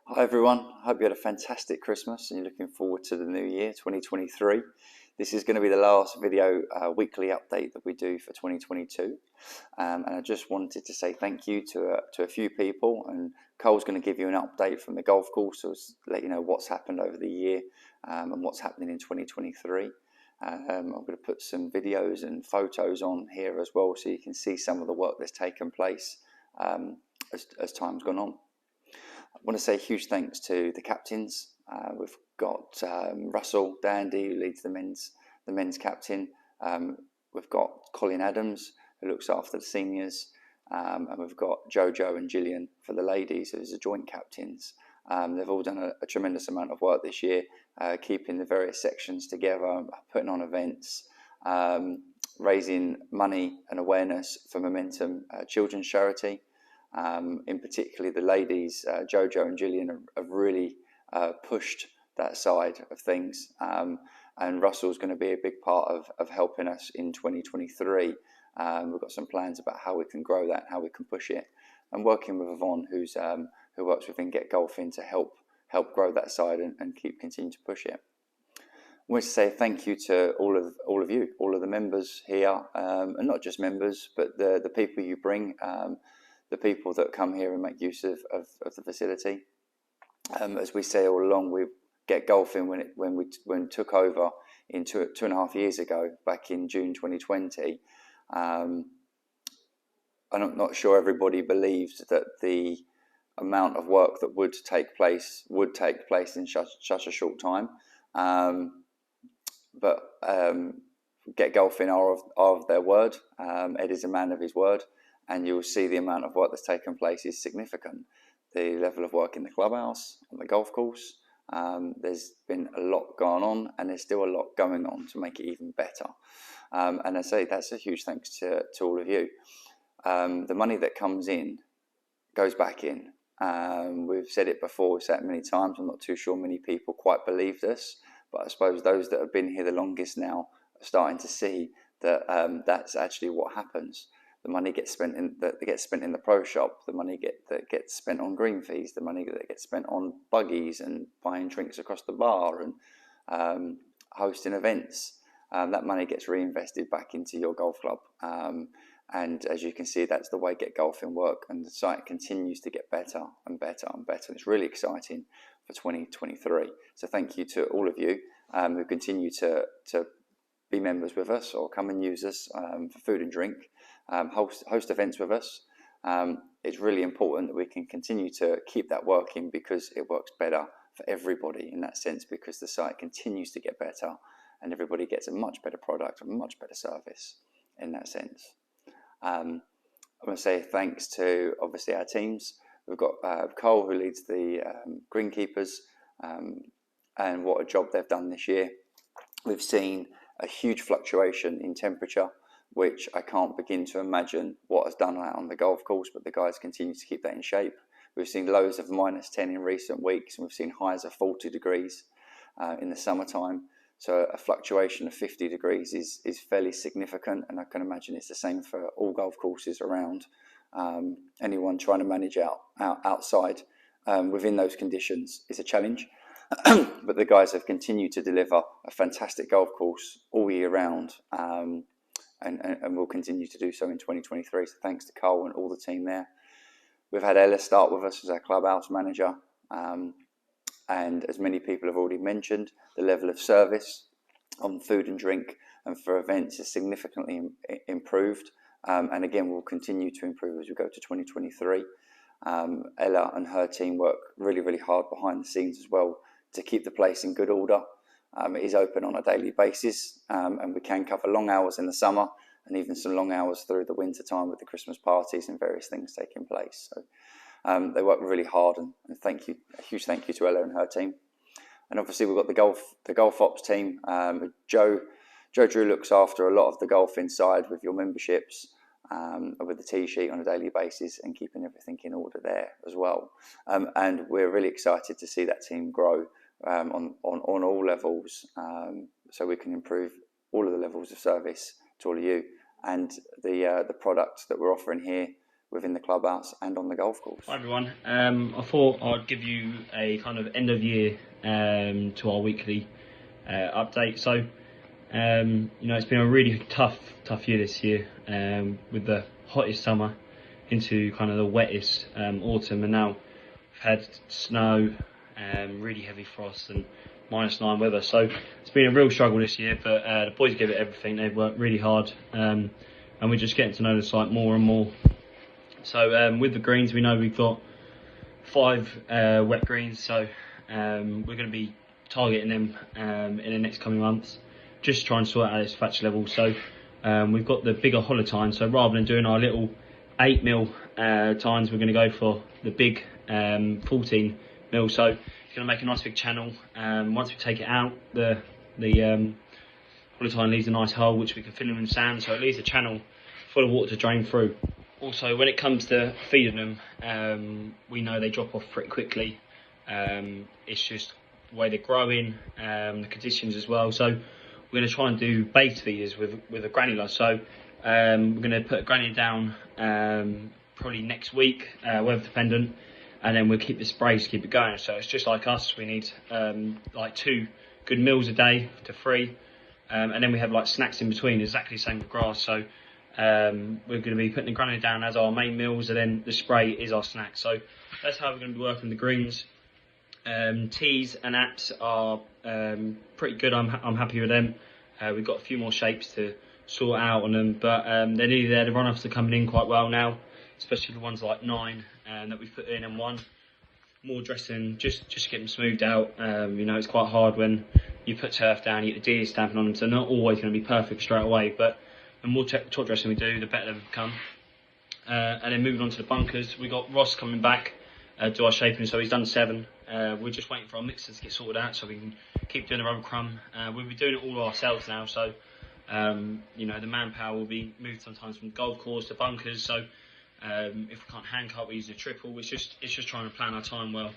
Hi everyone, I hope you had a fantastic Christmas and you're looking forward to the new year, 2023. This is going to be the last video weekly update that we do for 2022. And I just wanted to say thank you to a few people, and Cole's going to give you an update from the golf course to let you know what's happened over the year and what's happening in 2023. I'm going to put some videos and photos on here as well so you can see some of the work that's taken place as time's gone on. I want to say a huge thanks to the captains. We've got Russell Dandy, who leads the men's captain. We've got Colin Adams, who looks after the seniors, and we've got Jojo and Gillian for the ladies, who's the joint captains. They've all done a tremendous amount of work this year, keeping the various sections together, putting on events, raising money and awareness for Momentum Children's Charity. In particular, the ladies, Jojo and Gillian, have really pushed that side of things, and Russell's going to be a big part of helping us in 2023. We've got some plans about how we can grow that, how we can push it, and working with Yvonne, who works within Get Golfing to help grow that side and continue to push it. I want to say thank you to all of you, all of the members here, and not just members, but the people you bring. The people that come here and make use of the facility. As we say all along, we Get Golfing when we took over in two and a half years ago, back in June 2020. I'm not sure everybody believed that the amount of work that would take place in such a short time. But Get Golfing are of their word. Ed is a man of his word. And you'll see the amount of work that's taken place is significant. The level of work in the clubhouse, on the golf course, there's been a lot going on, and there's still a lot going on to make it even better. And I say that's a huge thanks to all of you. The money that comes in goes back in. We've said it before, we've said it many times. I'm not too sure many people quite believed us, but I suppose those that have been here the longest now are starting to see that that's actually what happens. The money gets spent in the pro shop. The money that gets spent on green fees. The money that gets spent on buggies and buying drinks across the bar and hosting events. That money gets reinvested back into your golf club. And as you can see, that's the way Get Golfing work. And the site continues to get better and better and better. And it's really exciting for 2023. So thank you to all of you who continue to be members with us or come and use us for food and drink. Host events with us. It's really important that we can continue to keep that working, because it works better for everybody in that sense, because the site continues to get better and everybody gets a much better product, a much better service in that sense. I'm going to say thanks to obviously our teams. We've got Cole, who leads the greenkeepers, and what a job they've done this year. We've seen a huge fluctuation in temperature, which I can't begin to imagine what has done out on the golf course, but the guys continue to keep that in shape. We've seen lows of -10 in recent weeks, and we've seen highs of 40 degrees in the summertime. So a fluctuation of 50 degrees is fairly significant, and I can imagine it's the same for all golf courses around. Anyone trying to manage outside within those conditions is a challenge. But the guys have continued to deliver a fantastic golf course all year round. And we'll continue to do so in 2023. So thanks to Cole and all the team there. We've had Ella start with us as our clubhouse manager. And as many people have already mentioned, the level of service on food and drink and for events is significantly improved. And again, we'll continue to improve as we go to 2023. Ella and her team work really, really hard behind the scenes as well to keep the place in good order. It is open on a daily basis, and we can cover long hours in the summer and even some long hours through the winter time with the Christmas parties and various things taking place. So they work really hard, and a huge thank you to Ella and her team. And obviously we've got the golf ops team. Joe Drew looks after a lot of the golf inside with your memberships, with the tee sheet on a daily basis and keeping everything in order there as well. And we're really excited to see that team grow on all levels, so we can improve all of the levels of service to all of you. And the product that we're offering here within the clubhouse and on the golf course. Hi everyone. I thought I'd give you a kind of end of year to our weekly update. So, it's been a really tough year this year with the hottest summer into kind of the wettest autumn, and now we've had snow, really heavy frost and -9 weather. So it's been a real struggle this year, but the boys give it everything. They've worked really hard, and we're just getting to know the site more and more. So with the greens, we know we've got 5 wet greens, so we're going to be targeting them in the next coming months, just try and sort out this thatch level. So we've got the bigger hollow tines, so rather than doing our little 8mm tines, we're going to go for the big 14mm. So it's going to make a nice big channel. Once we take it out, the hollow tine leaves a nice hole which we can fill in with sand, so it leaves a channel full of water to drain through. Also, when it comes to feeding them, we know they drop off pretty quickly. It's just the way they're growing, the conditions as well. So we're going to try and do baked feeders with a granular. So we're going to put a granular down probably next week, weather dependent, and then we'll keep the sprays to keep it going. So it's just like us. We need like 2 good meals a day to 3, and then we have like snacks in between. Exactly the same with grass. So we're going to be putting the granular down as our main meals, and then the spray is our snack. So that's how we're going to be working the greens. Tees and apps are pretty good. I'm happy with them. We've got a few more shapes to sort out on them, but they're nearly there. The runoffs are coming in quite well now, especially the ones like 9 that we've put in, and 1 more dressing just to get them smoothed out. It's quite hard when you put turf down, you get the deer stamping on them, so not always going to be perfect straight away, but the more top dressing we do, the better they become. And then moving on to the bunkers, we got Ross coming back to our shaping, so he's done 7. We're just waiting for our mixers to get sorted out so we can keep doing the rubber crumb. We'll be doing it all ourselves now, so the manpower will be moved sometimes from the golf course to bunkers. So if we can't hand cut, we use a triple. It's just trying to plan our time well.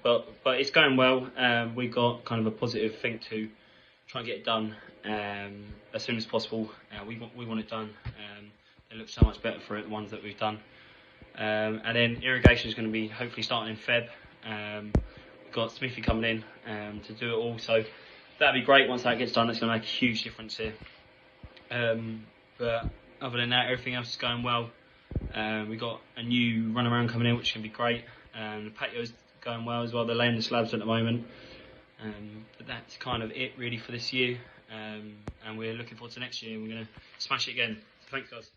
But it's going well. We've got kind of a positive thing to try and get it done as soon as possible. We want it done. They look so much better for it, the ones that we've done. And then irrigation is going to be hopefully starting in Feb. We've got Smithy coming in to do it all, so that'd be great. Once that gets done, it's going to make a huge difference here. But other than that, everything else is going well. We've got a new runaround coming in, which can be great. The patio's going well as well. They're laying the slabs at the moment. But that's kind of it really for this year, and we're looking forward to next year. We're going to smash it again. So thanks, guys.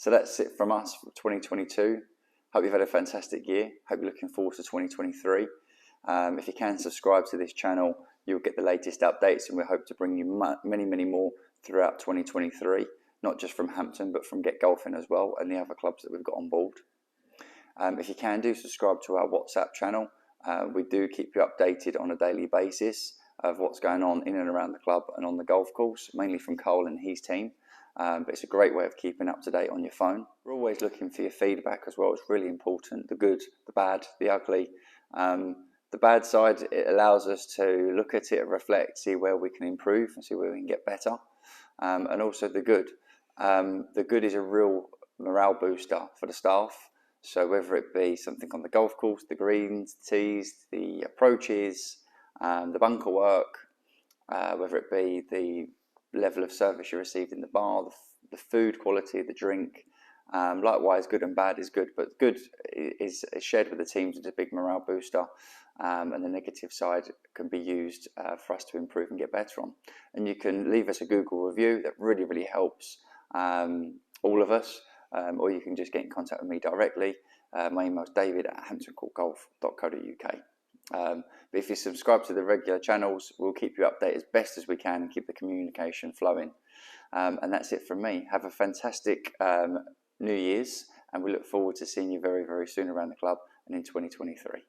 So that's it from us for 2022. Hope you've had a fantastic year. Hope you're looking forward to 2023. If you can subscribe to this channel, you'll get the latest updates, and we hope to bring you many more throughout 2023, not just from Hampton, but from Get Golfing as well, and the other clubs that we've got on board. If you can subscribe to our WhatsApp channel. We do keep you updated on a daily basis of what's going on in and around the club and on the golf course, mainly from Cole and his team. But it's a great way of keeping up to date on your phone. We're always looking for your feedback as well. It's really important. The good, the bad, the ugly. The bad side, it allows us to look at it, reflect, see where we can improve and see where we can get better. And also the good. The good is a real morale booster for the staff. So whether it be something on the golf course, the greens, the tees, the approaches, the bunker work, whether it be the level of service you received in the bar, the food quality, the drink. Likewise, good and bad is good, but good is shared with the teams as a big morale booster, and the negative side can be used for us to improve and get better on. And you can leave us a Google review. That really helps all of us, or you can just get in contact with me directly. My email is david@hamptoncourtgolf.co.uk. But if you subscribe to the regular channels, we'll keep you updated as best as we can and keep the communication flowing. And that's it from me. Have a fantastic New Year's, and we look forward to seeing you very soon around the club and in 2023.